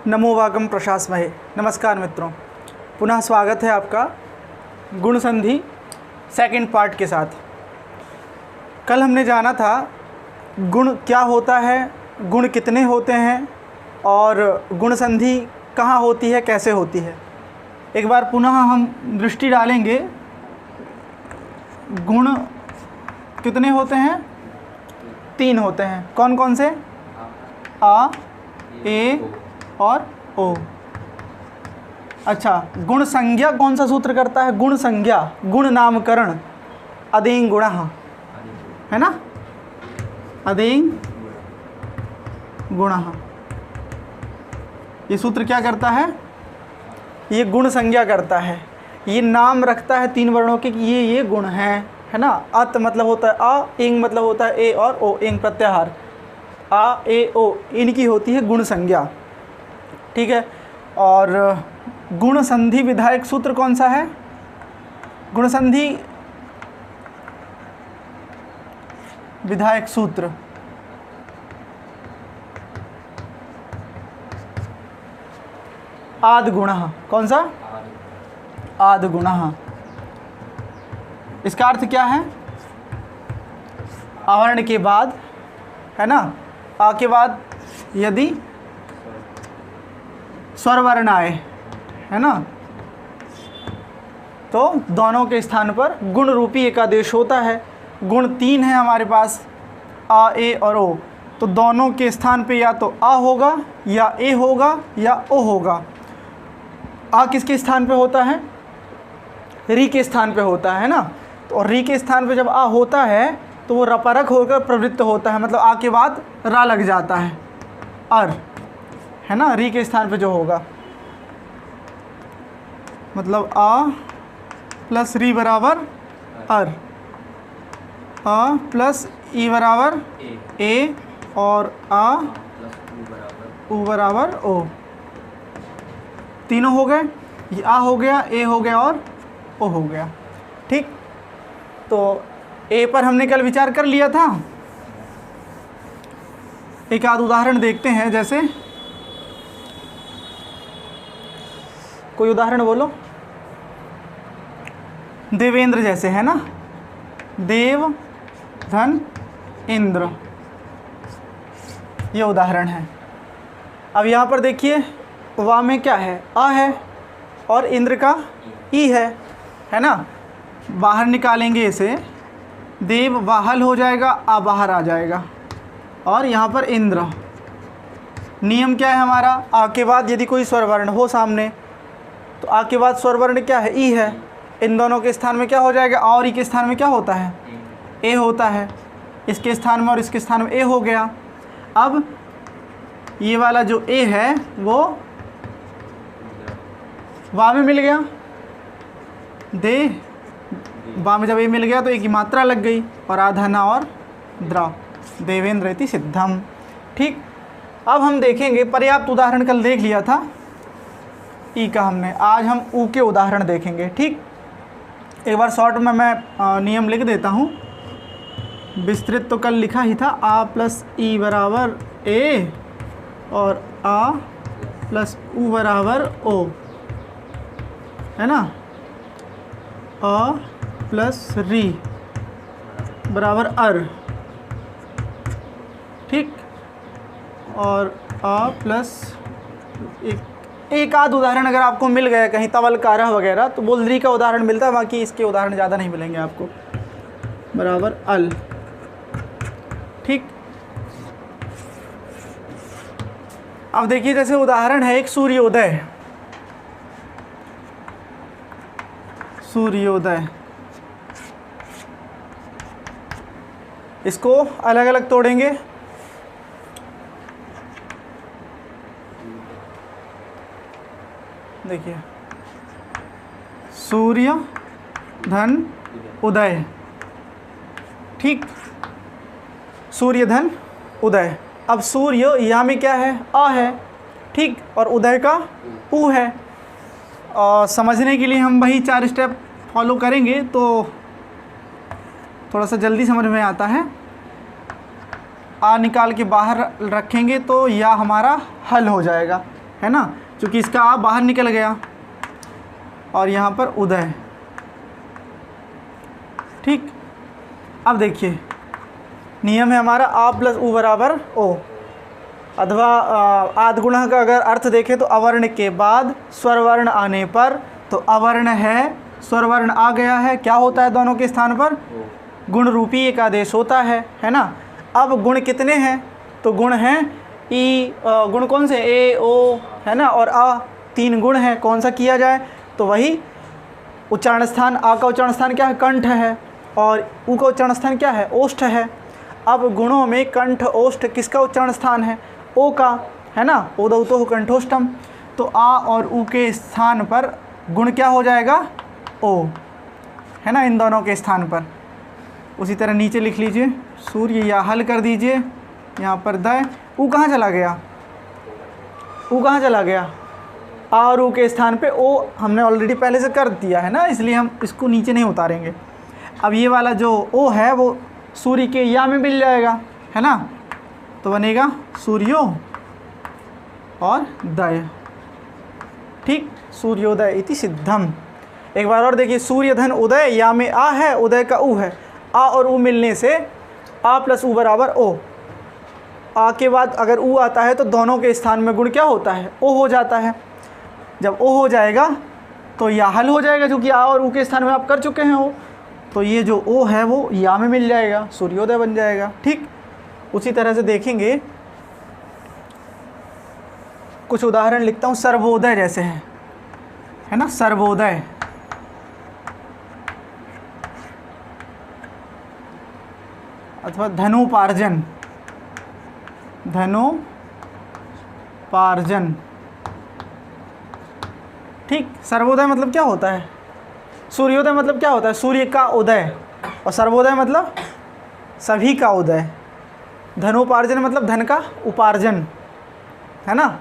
नमो वागम प्रशासमहे। नमस्कार मित्रों, पुनः स्वागत है आपका गुण संधि सेकंड पार्ट के साथ। कल हमने जाना था गुण क्या होता है, गुण कितने होते हैं और गुण संधि कहाँ होती है, कैसे होती है। एक बार पुनः हम दृष्टि डालेंगे। गुण कितने होते हैं? 3 होते हैं। कौन कौन से? आ, ए और ओ। अच्छा, गुण संज्ञा कौन सा सूत्र करता है? गुण संज्ञा, गुण नामकरण, अदें गुणः, है ना? अदें गुणः, ये सूत्र क्या करता है? ये गुण संज्ञा करता है। ये नाम रखता है 3 वर्णों के कि ये गुण हैं, है ना? अत मतलब होता है आ, इंग मतलब होता है ए और ओ, इंग प्रत्याहार, आ ए ओ, इनकी होती है गुण संज्ञा। ठीक है। और गुण संधि विधायक सूत्र कौन सा है? गुण संधि विधायक सूत्र आद गुणः। कौन सा? आद गुणः। इसका अर्थ क्या है? आवर्ण के बाद, है ना, आ के बाद यदि स्वर वर्ण आए, है ना, तो दोनों के स्थान पर गुण रूपी एक आदेश होता है। गुण 3 है हमारे पास, आ, ए और ओ, तो दोनों के स्थान पे या तो आ होगा या ए होगा या ओ होगा। आ किसके स्थान पे होता है? री के स्थान पे होता है ना। तो री के स्थान पे जब आ होता है तो वो रपरक होकर प्रवृत्त होता है, मतलब आ के बाद रा लग जाता है, अर, है ना, री के स्थान पे जो होगा, मतलब आ प्लस री बराबर अर, आ प्लस ई बराबर ए और आ उ बराबर ओ। तीनों हो गए, ये आ हो गया, ए हो गया और ओ हो गया। ठीक, तो ए पर हमने कल विचार कर लिया था। एक आध उदाहरण देखते हैं, जैसे कोई उदाहरण बोलो। देवेंद्र जैसे, है ना, देव धन इंद्र, ये उदाहरण है। अब यहाँ पर देखिए, वा में क्या है? आ है और इंद्र का ई है ना। बाहर निकालेंगे इसे, देव बाहल हो जाएगा, आ बाहर आ जाएगा, और यहाँ पर इंद्र। नियम क्या है हमारा? आ के बाद यदि कोई स्वर वर्ण हो सामने, तो आ के बाद स्वर वर्ण क्या है? ई है। इन दोनों के स्थान में क्या हो जाएगा? आ और ई के स्थान में क्या होता है? ए होता है। इसके स्थान में और इसके स्थान में ए हो गया। अब ये वाला जो ए है वो वा में मिल गया, दे वा में जब ए मिल गया तो एक की मात्रा लग गई, और आधना और द्रा, देवेंद्र इति सिद्धम। ठीक, अब हम देखेंगे, पर्याप्त उदाहरण कल देख लिया था ई का हमने, आज हम ऊ के उदाहरण देखेंगे। ठीक, एक बार शॉर्ट में मैं नियम लिख देता हूँ। विस्तृत तो कल लिखा ही था, आ प्लस ई बराबर ए और आ प्लस ऊ बराबर ओ, है ना। आ प्लस री बराबर अर, ठीक, और आ प्लस एक आध उदाहरण अगर आपको मिल गया कहीं, तवल कारह वगैरह, तो बोलरी का उदाहरण मिलता है, बाकी इसके उदाहरण ज़्यादा नहीं मिलेंगे आपको, बराबर अल। ठीक, अब देखिए, जैसे उदाहरण है एक सूर्योदय। सूर्योदय, इसको अलग अलग तोड़ेंगे। देखिए, सूर्य धन उदय। ठीक, सूर्य धन उदय। अब सूर्य यहाँ में क्या है? आ है, ठीक, और उदय का उ है। और समझने के लिए हम वही 4 स्टेप फॉलो करेंगे तो थोड़ा सा जल्दी समझ में आता है। आ निकाल के बाहर रखेंगे तो या हमारा हल हो जाएगा, है ना, क्योंकि इसका आ बाहर निकल गया, और यहाँ पर उदय। ठीक, अब देखिए नियम है हमारा आ प्लस उ बराबर ओ, अथवा आद्गुणः का अगर अर्थ देखें तो अवर्ण के बाद स्वरवर्ण आने पर, तो अवर्ण है, स्वरवर्ण आ गया है, क्या होता है दोनों के स्थान पर? गुण रूपी एक आदेश होता है ना। अब गुण कितने हैं? तो गुण हैं ई, गुण कौन से? ए ओ, है ना, और आ, 3 गुण हैं। कौन सा किया जाए? तो वही उच्चारण स्थान, आ का उच्चारण स्थान क्या है? कंठ है, और उ का उच्चारण स्थान क्या है? ओष्ठ है। अब गुणों में कंठ ओष्ठ किसका उच्चारण स्थान है? ओ का, है ना, ओदौतो कंठोष्टम। तो आ और उ के स्थान पर गुण क्या हो जाएगा? ओ, है ना, इन दोनों के स्थान पर। उसी तरह नीचे लिख लीजिए सूर्य, या हल कर दीजिए यहाँ पर दय। उ कहाँ चला गया? उ कहाँ चला गया? आ और उ के स्थान पे ओ हमने ऑलरेडी पहले से कर दिया है ना, इसलिए हम इसको नीचे नहीं उतारेंगे। अब ये वाला जो ओ है वो सूर्य के या में मिल जाएगा, है ना, तो बनेगा सूर्यो और दय। ठीक, सूर्योदय इति सिद्धम। एक बार और देखिए, सूर्य धन उदय, या में आ है, उदय का उ है, आ और उ मिलने से आ प्लस उ बराबर ओ। आ के बाद अगर उ आता है तो दोनों के स्थान में गुण क्या होता है? ओ हो जाता है। जब ओ हो जाएगा तो या हल हो जाएगा, क्योंकि आ और उ के स्थान में आप कर चुके हैं ओ, तो ये जो ओ है वो या में मिल जाएगा, सूर्योदय बन जाएगा। ठीक, उसी तरह से देखेंगे, कुछ उदाहरण लिखता हूँ। सर्वोदय जैसे है ना, सर्वोदय, अथवा धनोपार्जन, धनोपार्जन। ठीक, सर्वोदय मतलब क्या होता है? सूर्योदय मतलब क्या होता है? सूर्य का उदय, और सर्वोदय मतलब सभी का उदय। धनोपार्जन मतलब धन का उपार्जन, है ना।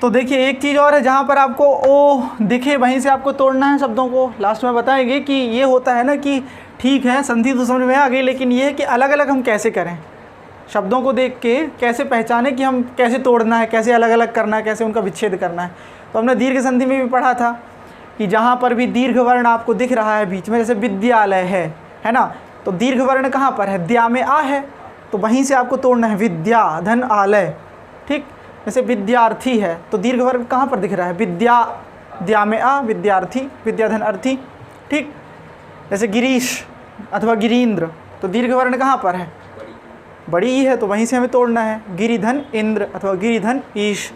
तो देखिए एक चीज़ और है, जहाँ पर आपको ओ दिखे वहीं से आपको तोड़ना है शब्दों को। लास्ट में बताएंगे कि ये होता है ना कि ठीक है संधि तो समझ में आ गई, लेकिन ये है कि अलग अलग हम कैसे करें, शब्दों को देख के कैसे पहचाने कि हम कैसे तोड़ना है, कैसे अलग अलग करना है, कैसे उनका विच्छेद करना है। तो हमने दीर्घ संधि में भी पढ़ा था कि जहाँ पर भी दीर्घ वर्ण आपको दिख रहा है बीच में, जैसे विद्यालय है ना, तो दीर्घ वर्ण कहाँ पर है? द्या में आ है, तो वहीं से आपको तोड़ना है, विद्या धन आलय। ठीक, जैसे विद्यार्थी है तो दीर्घ वर्ण कहाँ पर दिख रहा है? विद्या, द्या में आ, विद्यार्थी, विद्याधन अर्थी। ठीक, जैसे गिरीश अथवा गिरीन्द्र, तो दीर्घ वर्ण कहाँ पर है? बड़ी ई है, तो वहीं से हमें तोड़ना है, गिरिधन इंद्र अथवा गिरिधन ईश।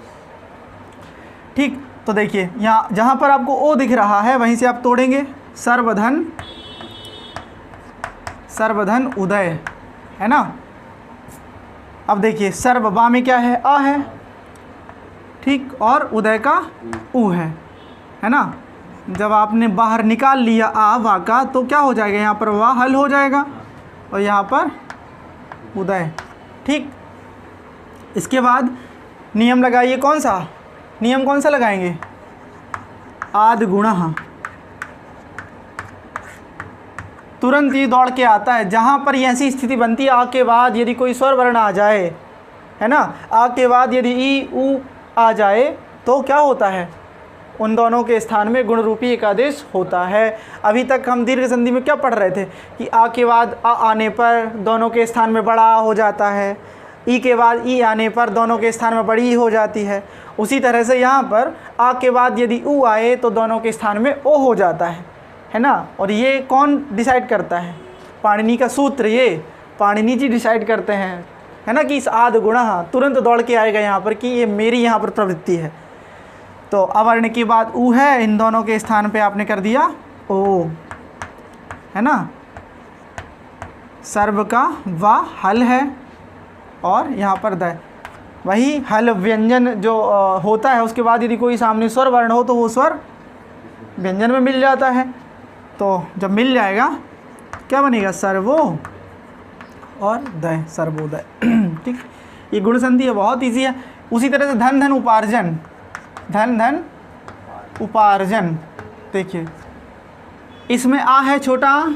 ठीक, तो देखिए यहाँ जहाँ पर आपको ओ दिख रहा है वहीं से आप तोड़ेंगे, सर्वधन, सर्वधन उदय, है ना। अब देखिए सर्व बा में क्या है? आ है, ठीक, और उदय का उ है ना। जब आपने बाहर निकाल लिया आ वा का, तो क्या हो जाएगा? यहाँ पर वाह हल हो जाएगा, और यहाँ पर उदय। ठीक, इसके बाद नियम लगाइए, कौन सा नियम, कौन सा लगाएंगे? आद्गुणः। तुरंत ये दौड़ के आता है, जहाँ पर ऐसी स्थिति बनती है आ के बाद यदि कोई स्वर वर्ण आ जाए, है ना, आ के बाद यदि ई उ आ जाए तो क्या होता है? उन दोनों के स्थान में गुण रूपी एक आदेश होता है। अभी तक हम दीर्घ संधि में क्या पढ़ रहे थे कि आ के बाद आ आने पर दोनों के स्थान में बड़ा हो जाता है, ई के बाद ई आने पर दोनों के स्थान में बड़ी हो जाती है। उसी तरह से यहाँ पर आ के बाद यदि उ आए तो दोनों के स्थान में ओ हो जाता है ना। और ये कौन डिसाइड करता है? पाणिनि का सूत्र, ये पाणिनि जी डिसाइड करते हैं, है ना, कि इस आद्गुणः तुरंत दौड़ के आएगा यहाँ पर कि ये मेरी यहाँ पर प्रवृत्ति है। तो अवर्ण के बाद उ है, इन दोनों के स्थान पे आपने कर दिया ओ, है ना। सर्व का वा हल है, और यहाँ पर द, वही हल व्यंजन जो होता है, उसके बाद यदि कोई सामने स्वर वर्ण हो तो वो स्वर व्यंजन में मिल जाता है। तो जब मिल जाएगा क्या बनेगा? सर्वो और दय, सर्वोदय। ठीक, ये गुण संधि है, बहुत इजी है। उसी तरह से धन धन उपार्जन, धन धन उपार्जन। देखिए इसमें आ है छोटा आ,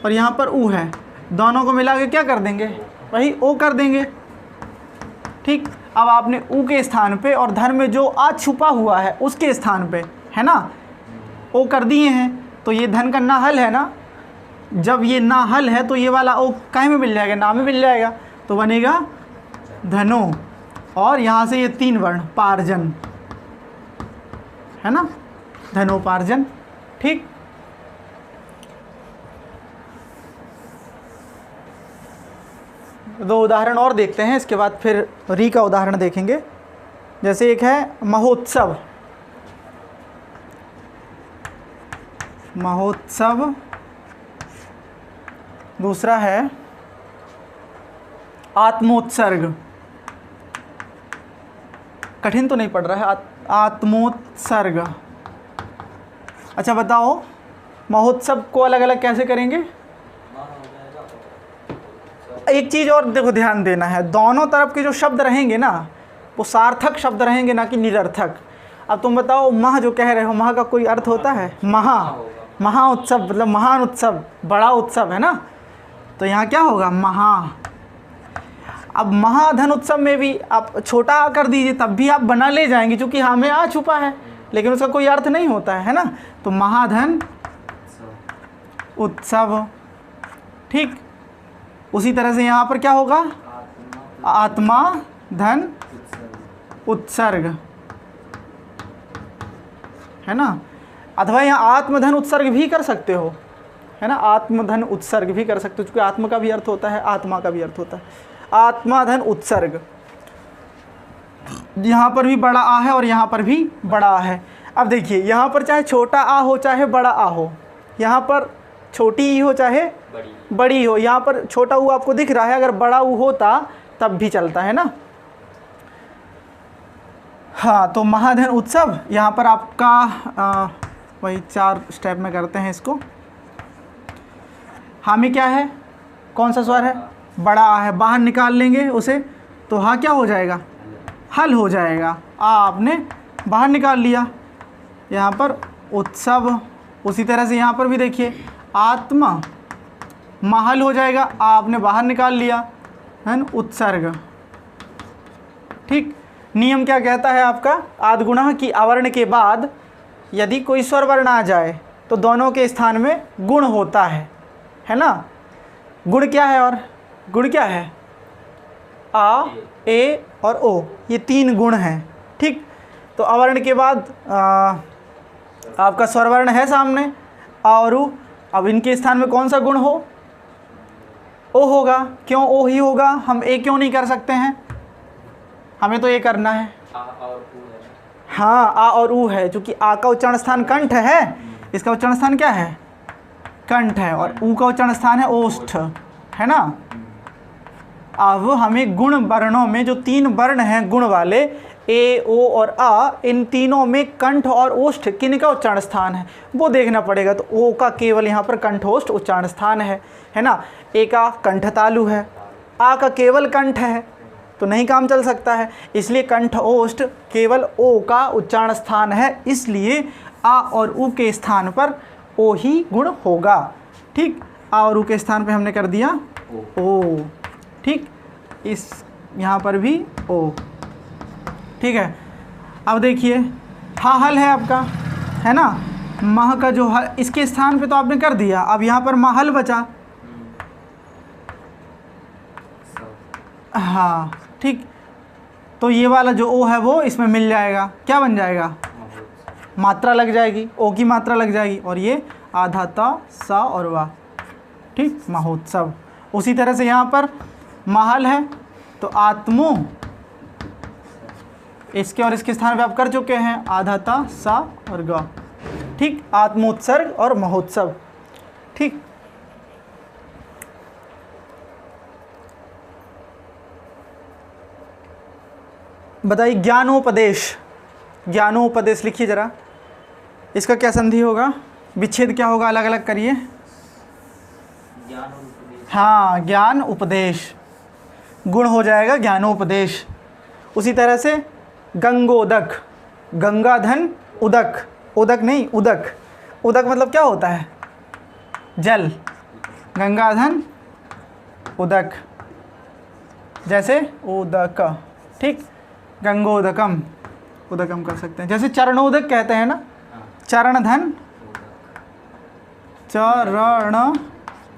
और यहाँ पर उ है, दोनों को मिला के क्या कर देंगे? वही ओ कर देंगे। ठीक, अब आपने ऊ के स्थान पे और धन में जो आ छुपा हुआ है उसके स्थान पे, है ना, ओ कर दिए हैं। तो ये धन का ना हल है ना, जब ये ना हल है तो ये वाला ओ काहे में मिल जाएगा, ना में मिल जाएगा, तो बनेगा धनो। और यहाँ से ये 3 वर्ण पार्जन, है ना, धनोपार्जन। ठीक, दो उदाहरण और देखते हैं, इसके बाद फिर री का उदाहरण देखेंगे। जैसे एक है महोत्सव, महोत्सव, दूसरा है आत्मोत्सर्ग। कठिन तो नहीं पड़ रहा है, आत्मोत्सर्ग। अच्छा बताओ, महोत्सव को अलग अलग कैसे करेंगे? एक चीज़ और देखो, ध्यान देना है, दोनों तरफ के जो शब्द रहेंगे ना वो सार्थक शब्द रहेंगे, ना कि निरर्थक। अब तुम बताओ, मह जो कह रहे हो, मह का कोई अर्थ होता है? महा उत्सव मतलब महान उत्सव, बड़ा उत्सव, है ना। तो यहाँ क्या होगा? महा। अब महाधन उत्सव में भी आप छोटा आ कर दीजिए, तब भी आप बना ले जाएंगे, क्योंकि हाँ में आ छुपा है, लेकिन उसका कोई अर्थ नहीं होता है ना। तो महाधन उत्सव। ठीक, उसी तरह से यहाँ पर क्या होगा? आत्मा धन उत्सर्ग, है ना। अथवा यहाँ आत्मधन उत्सर्ग भी कर सकते हो, है ना, आत्मधन उत्सर्ग भी कर सकते हो, क्योंकि आत्मा का भी अर्थ होता है, आत्मा का भी अर्थ होता है। आत्माधन उत्सर्ग, यहाँ पर भी बड़ा आ है और यहाँ पर भी बड़ा आ है। अब देखिए, यहाँ पर चाहे छोटा आ हो चाहे बड़ा आ हो, यहाँ पर छोटी ई हो चाहे बड़ी हो, यहाँ पर छोटा ऊ आपको दिख रहा है, अगर बड़ा ऊ होता तब भी चलता है ना। हाँ, तो महाधन उत्सव यहाँ पर आपका वही 4 स्टेप में करते हैं इसको। हाँ में क्या है, कौन सा स्वर है? बड़ा आ है, बाहर निकाल लेंगे उसे, तो हाँ क्या हो जाएगा? हल हो जाएगा। आ आपने बाहर निकाल लिया, यहाँ पर उत्सव। उसी तरह से यहाँ पर भी देखिए, आत्मा महल हो जाएगा, आ आपने बाहर निकाल लिया, है ना, उत्सर्ग। ठीक, नियम क्या कहता है आपका? आद्गुणः की आवर्ण के बाद यदि कोई स्वर वर्ण आ जाए तो दोनों के स्थान में गुण होता है ना। गुण क्या है? और गुण क्या है? आ, ए और ओ, ये 3 गुण हैं। ठीक, तो अवर्ण के बाद आपका स्वर वर्ण है सामने, आ और उ। अब इनके स्थान में कौन सा गुण हो? ओ होगा। क्यों ओ ही होगा? हम ए क्यों नहीं कर सकते हैं? हमें तो ये करना है। हाँ, आ और ऊ है, क्योंकि आ का उच्चारण स्थान कंठ है, इसका उच्चारण स्थान क्या है? कंठ है, और ऊ का उच्चारण स्थान है ओष्ठ, है ना। अब हमें गुण वर्णों में जो 3 वर्ण हैं गुण वाले, ए, ओ और आ, इन तीनों में कंठ और ओष्ठ किनका उच्चारण स्थान है वो देखना पड़ेगा। तो ओ का केवल यहाँ पर कंठोष्ठ उच्चारण स्थान है ना। ए का कंठ तालु है, आ का केवल कंठ है, तो नहीं काम चल सकता है, इसलिए कंठ ओष्ठ केवल ओ का उच्चारण स्थान है, इसलिए आ और ऊ के स्थान पर ओ ही गुण होगा। ठीक, आ और ऊ के स्थान पे हमने कर दिया ओ। ठीक, इस यहाँ पर भी ओ। ठीक है, अब देखिए, हाँ हल है आपका, है ना। मह का जो हल, इसके स्थान पे तो आपने कर दिया, अब यहाँ पर महल बचा। हाँ, ठीक, तो ये वाला जो ओ है वो इसमें मिल जाएगा, क्या बन जाएगा? मात्रा लग जाएगी, ओ की मात्रा लग जाएगी, और ये आधा ता सा और वा। ठीक, महोत्सव। उसी तरह से यहाँ पर महल है, तो आत्मो, इसके और इसके स्थान पे आप कर चुके हैं, आधा ता सा और गा। ठीक, आत्मोत्सर्ग और महोत्सव। ठीक, बताइए, ज्ञानोपदेश। ज्ञानोपदेश लिखिए जरा, इसका क्या संधि होगा? विच्छेद क्या होगा? अलग अलग करिए। हाँ, ज्ञान उपदेश, गुण हो जाएगा ज्ञानोपदेश। उसी तरह से गंगोदक, गंगाधन उदक, उदक नहीं उदक, उदक मतलब क्या होता है? जल, गंगाधन उदक, जैसे उदक। ठीक, गंगोदकम, उदकम कर सकते हैं। जैसे चरणोदक कहते हैं ना, चरण धन, चरण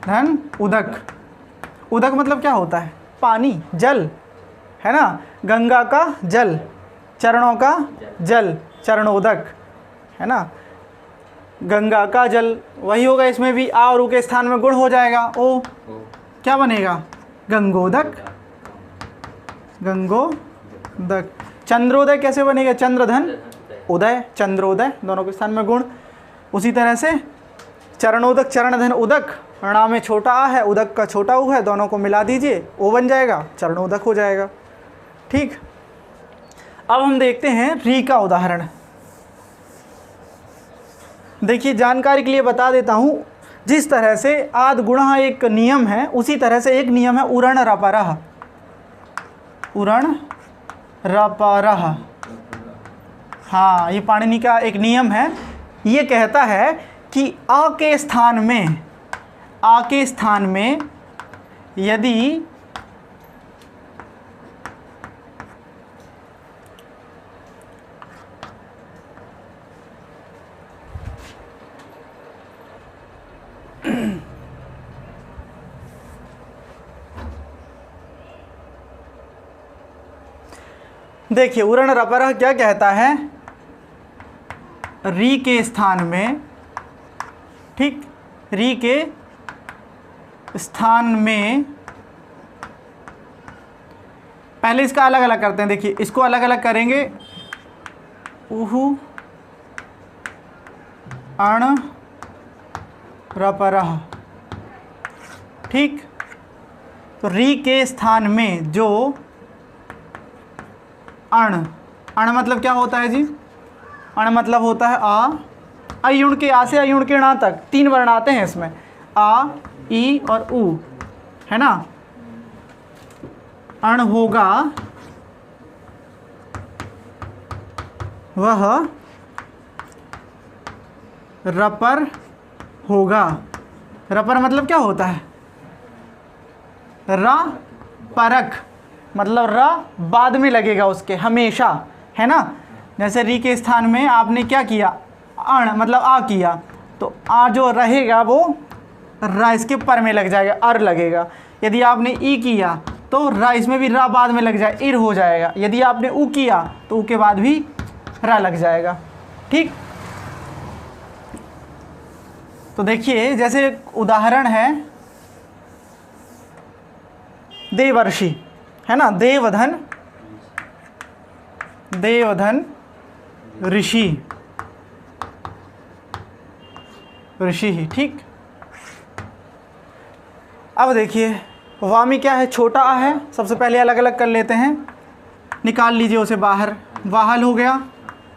धन उदक। उदक मतलब क्या होता है? पानी, जल, है ना। गंगा का जल, चरणों का जल, चरणोदक, है ना। गंगा का जल वही होगा, इसमें भी आ और उ के स्थान में गुण हो जाएगा, ओ, क्या बनेगा? गंगोदक, गंगोदक। चंद्रोदय कैसे बनेगा? चंद्रधन उदय, चंद्रोदय, दोनों के स्थान में गुण। उसी तरह से चरणोदक, चरणधन उदक, णा में छोटा आ है, उदक का छोटा उ है, दोनों को मिला दीजिए, ओ बन जाएगा, चरणोदक हो जाएगा। ठीक, अब हम देखते हैं री का उदाहरण। देखिए, जानकारी के लिए बता देता हूँ, जिस तरह से आद गुणः एक नियम है, उसी तरह से एक नियम है उरण रपरः। उरण रपरः, हाँ, ये पाणिनि का एक नियम है। ये कहता है कि आ के स्थान में, आ के स्थान में यदि देखिए, उरण रपरः क्या कहता है? री के स्थान में, ठीक, री के स्थान में, पहले इसका अलग अलग करते हैं। देखिए, इसको अलग अलग करेंगे, उहु अण रपरः, ठीक। तो री के स्थान में जो अण, अण मतलब क्या होता है जी? अण मतलब होता है आ, अयुण के, आ से अयुण के णा तक 3 वर्ण आते हैं इसमें, आ, ई और उ, है ना। अण होगा वह रपर होगा। रपर मतलब क्या होता है? रा परक, मतलब रा बाद में लगेगा उसके, हमेशा, है ना। जैसे री के स्थान में आपने क्या किया? अण मतलब आ किया, तो आ जो रहेगा वो रा इसके पर में लग जाएगा, अर लगेगा। यदि आपने ई किया तो रा, इसमें भी रा बाद में लग जाए, इर हो जाएगा। यदि आपने उ किया तो उ के बाद भी रा लग जाएगा, ठीक। तो देखिए, जैसे उदाहरण है देवर्षि, है ना, देवधन, देवधन ऋषि, ऋषि ही, ठीक। अब देखिए, वामी क्या है? छोटा आ है। सबसे पहले अलग अलग कर लेते हैं, निकाल लीजिए उसे बाहर। वाहल हो गया,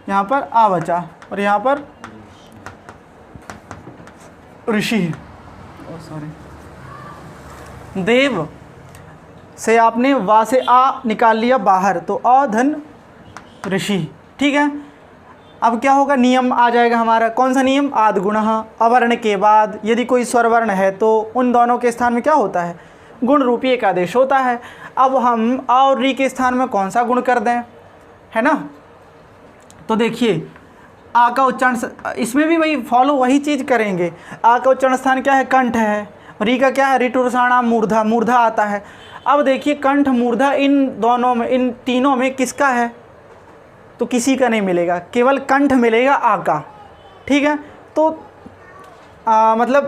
यहाँ पर आ बचा, और यहाँ पर ऋषि, सॉरी, देव से आपने वा से आ निकाल लिया बाहर, तो अ धन ऋषि, ठीक है। अब क्या होगा? नियम आ जाएगा हमारा। कौन सा नियम? आद गुणः, अवर्ण के बाद यदि कोई स्वरवर्ण है तो उन दोनों के स्थान में क्या होता है? गुण रूपी एक आदेश होता है। अब हम आ और री के स्थान में कौन सा गुण कर दें, है ना। तो देखिए, आ का उच्चारण, इसमें भी वही फॉलो, वही चीज़ करेंगे। आ का उच्चारण स्थान क्या है? कंठ है। री का क्या है? ऋटुरसाणाम मूर्धा, मूर्धा आता है। अब देखिए, कंठ मूर्धा इन दोनों में, इन तीनों में किसका है? तो किसी का नहीं मिलेगा, केवल कंठ मिलेगा आ का, ठीक है। तो मतलब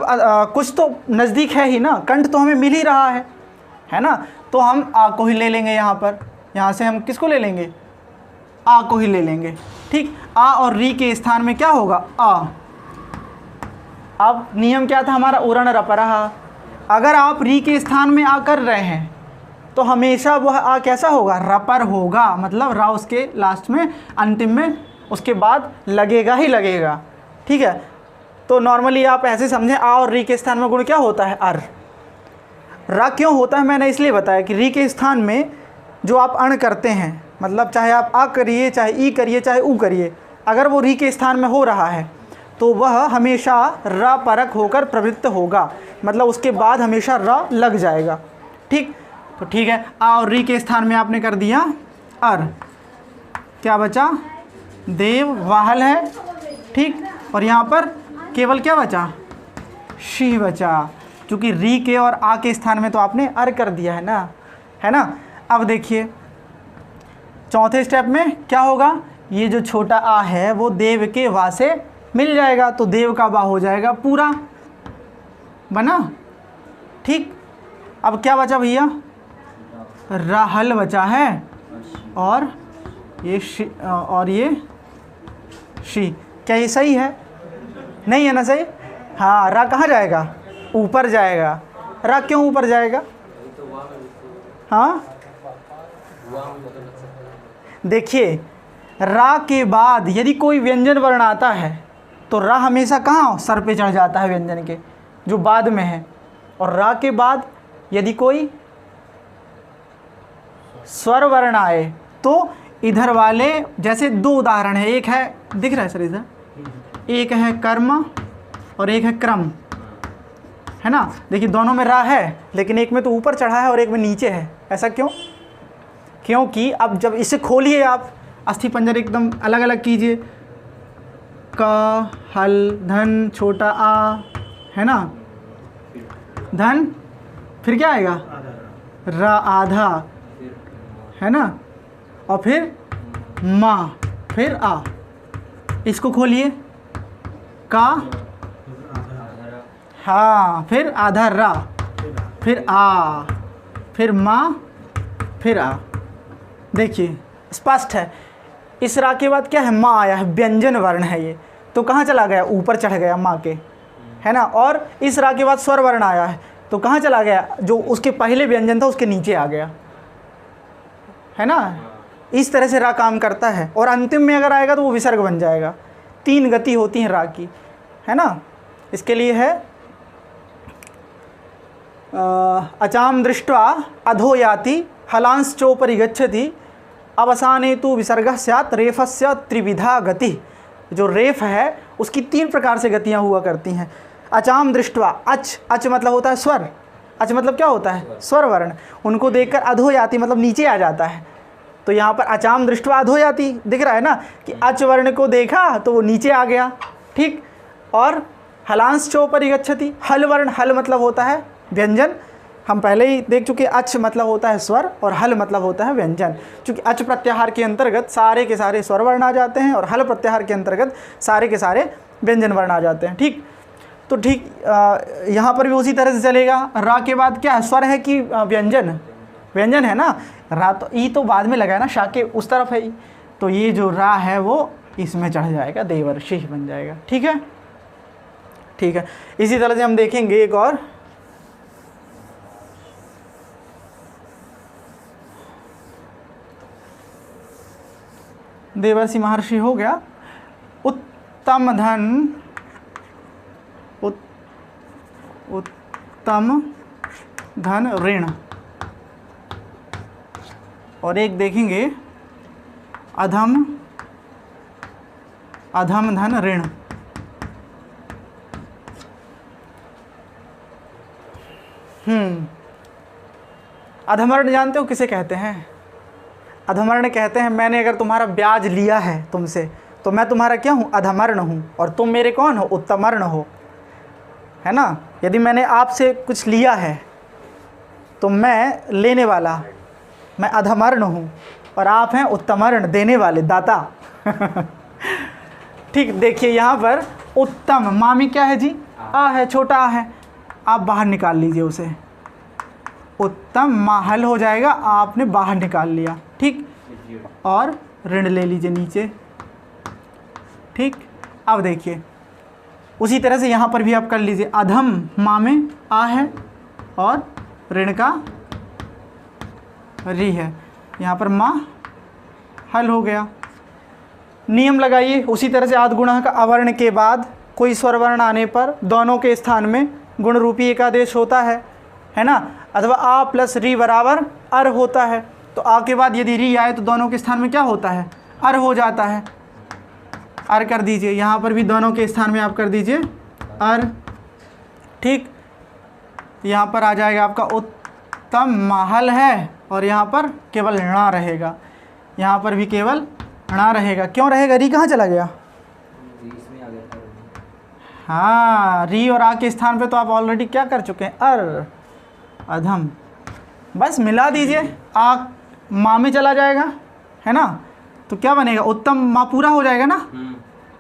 कुछ तो नज़दीक है ही ना, कंठ तो हमें मिल ही रहा है ना। तो हम आ को ही ले लेंगे यहाँ पर, यहाँ से हम किसको ले लेंगे? आ को ही ले लेंगे, ठीक। आ और री के स्थान में क्या होगा? आ। अब नियम क्या था हमारा? उरण रपरः। अगर आप री के स्थान में आ कर रहे हैं तो हमेशा वह आ कैसा होगा? रपर होगा, मतलब रा उसके लास्ट में, अंतिम में, उसके बाद लगेगा ही लगेगा, ठीक है। तो नॉर्मली आप ऐसे समझें, आ और री के स्थान में गुण क्या होता है? अर। रा क्यों होता है? मैंने इसलिए बताया कि री के स्थान में जो आप अण करते हैं, मतलब चाहे आप आ करिए, चाहे ई करिए, चाहे उ करिए, अगर वो री के स्थान में हो रहा है तो वह हमेशा रा परक होकर प्रवृत्त होगा, मतलब उसके बाद हमेशा रा लग जाएगा, ठीक। तो ठीक है, आ और री के स्थान में आपने कर दिया अर। क्या बचा, देव वाहल है, ठीक। और यहाँ पर केवल क्या बचा, शी बचा, क्योंकि री के और आ के स्थान में तो आपने अर कर दिया है ना। अब देखिए चौथे स्टेप में क्या होगा, ये जो छोटा आ है वो देव के वा से मिल जाएगा, तो देव का वा हो जाएगा पूरा बना, ठीक। अब क्या बचा भैया, राहल बचा है, और ये शी। क्या ये सही है, नहीं है ना सही। हाँ, रा कहाँ जाएगा, ऊपर जाएगा। रा क्यों ऊपर जाएगा, हाँ देखिए रा के बाद यदि कोई व्यंजन वर्ण आता है तो रा हमेशा कहाँ सर पे चढ़ जाता है व्यंजन के जो बाद में है, और रा के बाद यदि कोई स्वर वर्ण आए तो इधर वाले, जैसे दो उदाहरण है, एक है दिख रहा है सर इधर, एक है कर्म और एक है क्रम, है ना। देखिए दोनों में रा है, लेकिन एक में तो ऊपर चढ़ा है और एक में नीचे है। ऐसा क्यों, क्योंकि अब जब इसे खोलिए आप, अस्थि पंजर एकदम अलग अलग कीजिए, क हल धन छोटा आ, है ना, धन, फिर क्या आएगा, रा आधा, है ना, और फिर माँ, फिर आ। इसको खोलिए, का, हाँ, फिर आधा रा, फिर आ, फिर माँ, फिर आ। देखिए स्पष्ट है। इस रा के बाद क्या है, माँ आया है, व्यंजन वर्ण है ये, तो कहाँ चला गया, ऊपर चढ़ गया माँ के, है ना। और इस रा के बाद स्वर वर्ण आया है तो कहाँ चला गया, जो उसके पहले व्यंजन था उसके नीचे आ गया, है ना। इस तरह से रा काम करता है, और अंतिम में अगर आएगा तो वो विसर्ग बन जाएगा। 3 गति होती हैं रा की, है ना। इसके लिए है अचाम दृष्ट्वा अधो याति हलांस चोपरि गच्छति अवसाने तु विसर्गः स्यात् रेफस्य त्रिविधा गति। जो रेफ है उसकी 3 प्रकार से गतियाँ हुआ करती हैं। अचाम दृष्ट्वा, अच मतलब होता है स्वर, अच मतलब क्या होता है, स्वर वर्ण, उनको देखकर अधो याति मतलब नीचे आ जाता है। तो यहाँ पर अचाम दृष्ट्वा अधो याति दिख रहा है ना, कि अच वर्ण को देखा तो वो नीचे आ गया, ठीक। और हलांस चोपरि गच्छति, हल वर्ण, हल मतलब होता है व्यंजन, हम पहले ही देख चुके। अच मतलब होता है स्वर और हल मतलब होता है व्यंजन। चूँकि अच प्रत्याहार के अंतर्गत सारे के सारे स्वर वर्ण आ जाते हैं और हल प्रत्याहार के अंतर्गत सारे के सारे व्यंजन वर्ण आ जाते हैं, ठीक। तो ठीक यहाँ पर भी उसी तरह से चलेगा। रा के बाद क्या है, स्वर है कि व्यंजन, व्यंजन है ना। रा तो ई तो बाद में लगा है ना, शा के उस तरफ है ई, तो ये जो रा है वो इसमें चढ़ जाएगा, देवर्षि बन जाएगा, ठीक है। ठीक है, इसी तरह से हम देखेंगे एक और। देवर्षि महर्षि हो गया। उत्तम धन, उत्तम धन ऋण, और एक देखेंगे अधम, अधम धन ऋण। अधमर्ण जानते हो किसे कहते हैं? अधमर्ण कहते हैं, मैंने अगर तुम्हारा ब्याज लिया है तुमसे तो मैं तुम्हारा क्या हूँ, अधमर्ण हूँ, और तुम मेरे कौन हो, उत्तमर्ण हो, है ना। यदि मैंने आपसे कुछ लिया है तो मैं लेने वाला, मैं अधमर्ण हूँ, और आप हैं उत्तमर्ण, देने वाले, दाता। ठीक, देखिए यहाँ पर उत्तम मामी क्या है जी, आ है, छोटा आ है, आप बाहर निकाल लीजिए उसे, उत्तम माहल हो जाएगा, आपने बाहर निकाल लिया, ठीक। और ऋण ले लीजिए नीचे, ठीक। अब देखिए उसी तरह से यहाँ पर भी आप कर लीजिए, अधम माँ में आ है और ऋण का री है, यहाँ पर माँ हल हो गया। नियम लगाइए उसी तरह से आद्गुणः का अवर्ण के बाद कोई स्वरवर्ण आने पर दोनों के स्थान में गुण रूपी एकादेश होता है ना, अथवा आ प्लस री बराबर अर होता है। तो आ के बाद यदि री आए तो दोनों के स्थान में क्या होता है, अर हो जाता है, अर कर दीजिए। यहाँ पर भी दोनों के स्थान में आप कर दीजिए अर, ठीक। यहाँ पर आ जाएगा आपका उत्तम माहल है, और यहाँ पर केवल णा रहेगा, यहाँ पर भी केवल णा रहेगा, क्यों रहेगा, री कहाँ चला गया, इसमें आ गया था। हाँ री और आ के स्थान पे तो आप ऑलरेडी क्या कर चुके हैं, अर, अधम, बस मिला दीजिए, आ माँ में चला जाएगा, है ना, तो क्या बनेगा, उत्तम माँ पूरा हो जाएगा ना,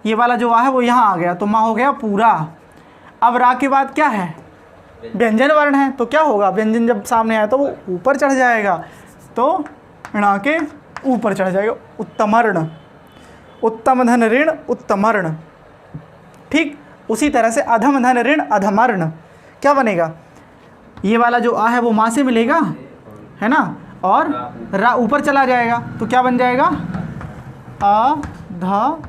ये वाला जो आ है वो यहाँ आ गया तो माँ हो गया पूरा। अब रा के बाद क्या है, व्यंजन वर्ण है, तो क्या होगा, व्यंजन जब सामने आया तो वो ऊपर चढ़ जाएगा, तो णा के ऊपर चढ़ जाएगा, उत्तमर्ण, उत्तम धन ऋण उत्तमर्ण। ठीक, उसी तरह से अधम धन ऋण अधमर्ण, क्या बनेगा, ये वाला जो आ है वो माँ से मिलेगा, है ना, और रा ऊपर चला जाएगा तो क्या बन जाएगा, अधमर्ण।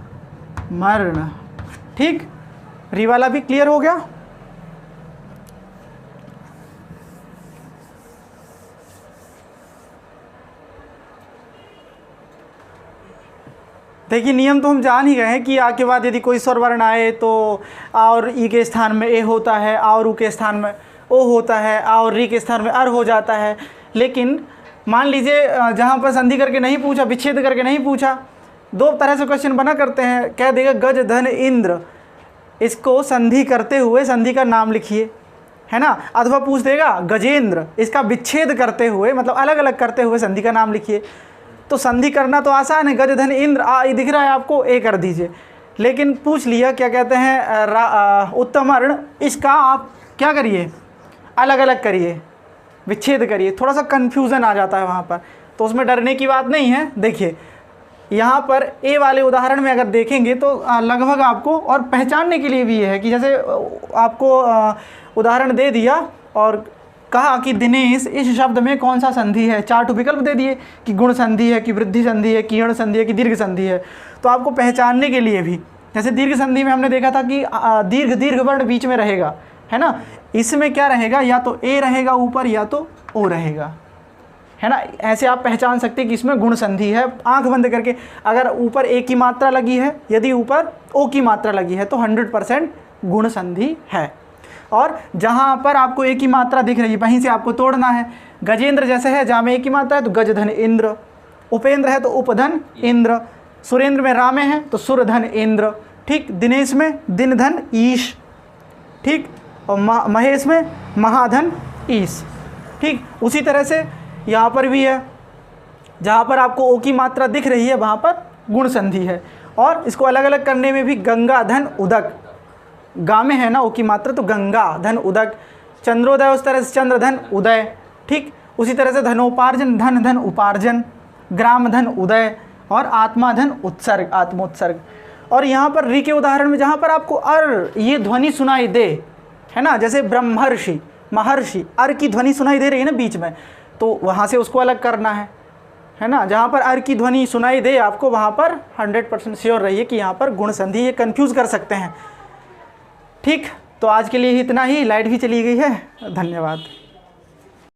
ठीक, री वाला भी क्लियर हो गया। देखिए नियम तो हम जान ही गए हैं कि आ के बाद यदि कोई स्वर वर्ण आए तो आ और ई के स्थान में ए होता है, आ और ऊ के स्थान में ओ होता है, आ और री के स्थान में अर हो जाता है। लेकिन मान लीजिए जहाँ पर संधि करके नहीं पूछा, विच्छेद करके नहीं पूछा, दो तरह से क्वेश्चन बना करते हैं, कह देगा गज धन इंद्र, इसको संधि करते हुए संधि का नाम लिखिए, है ना, अथवा पूछ देगा गजेंद्र, इसका विच्छेद करते हुए मतलब अलग अलग करते हुए संधि का नाम लिखिए। तो संधि करना तो आसान है, गज धन इंद्र, आ दिख रहा है आपको, ए कर दीजिए। लेकिन पूछ लिया क्या कहते हैं उत्तमर्ण, इसका आप क्या करिए, अलग अलग करिए, विच्छेद करिए, थोड़ा सा कन्फ्यूज़न आ जाता है वहाँ पर, तो उसमें डरने की बात नहीं है। देखिए यहाँ पर ए वाले उदाहरण में अगर देखेंगे तो लगभग आपको, और पहचानने के लिए भी ये है कि जैसे आपको उदाहरण दे दिया और कहा कि दिनेश इस शब्द में कौन सा संधि है, 4 विकल्प दे दिए कि गुण संधि है, कि वृद्धि संधि है, कि यण संधि है, कि दीर्घ संधि है। तो आपको पहचानने के लिए भी, जैसे दीर्घ संधि में हमने देखा था कि दीर्घ वर्ण बीच में रहेगा, है ना, इसमें क्या रहेगा, या तो ए रहेगा ऊपर या तो ओ रहेगा, है ना, ऐसे आप पहचान सकते हैं कि इसमें गुण संधि है। आंख बंद करके अगर ऊपर ए की मात्रा लगी है, यदि ऊपर ओ की मात्रा लगी है तो 100% गुण संधि है। और जहाँ पर आपको ए की मात्रा दिख रही है वहीं से आपको तोड़ना है। गजेंद्र जैसे है, जहाँ में ए की मात्रा है तो गजधन इंद्र, उपेंद्र है तो उपधन इंद्र, सुरेंद्र में रामे है तो सुरधन इंद्र, ठीक, दिनेश में दिन धन ईश, ठीक, और महेश में महाधन ईश, ठीक। उसी तरह से यहाँ पर भी है, जहाँ पर आपको ओ की मात्रा दिख रही है वहाँ पर गुण संधि है। और इसको अलग अलग करने में भी गंगा धन उदक, गा में है ना ओ की मात्रा तो गंगा धन उदक, चंद्रोदय उस तरह से चंद्र धन उदय, ठीक। उसी तरह से धनोपार्जन धन धन उपार्जन, ग्राम धन उदय, और आत्मा धन उत्सर्ग आत्मोत्सर्ग। और यहाँ पर री के उदाहरण में जहाँ पर आपको अर ये ध्वनि सुनाई दे, है ना, जैसे ब्रह्मर्षि महर्षि, अर की ध्वनि सुनाई दे रही है ना बीच में, तो वहाँ से उसको अलग करना है ना। जहाँ पर अर की ध्वनि सुनाई दे आपको वहाँ पर 100% श्योर रहिए कि यहाँ पर गुण संधि, ये कन्फ्यूज़ कर सकते हैं, ठीक। तो आज के लिए इतना ही, लाइट भी चली गई है, धन्यवाद।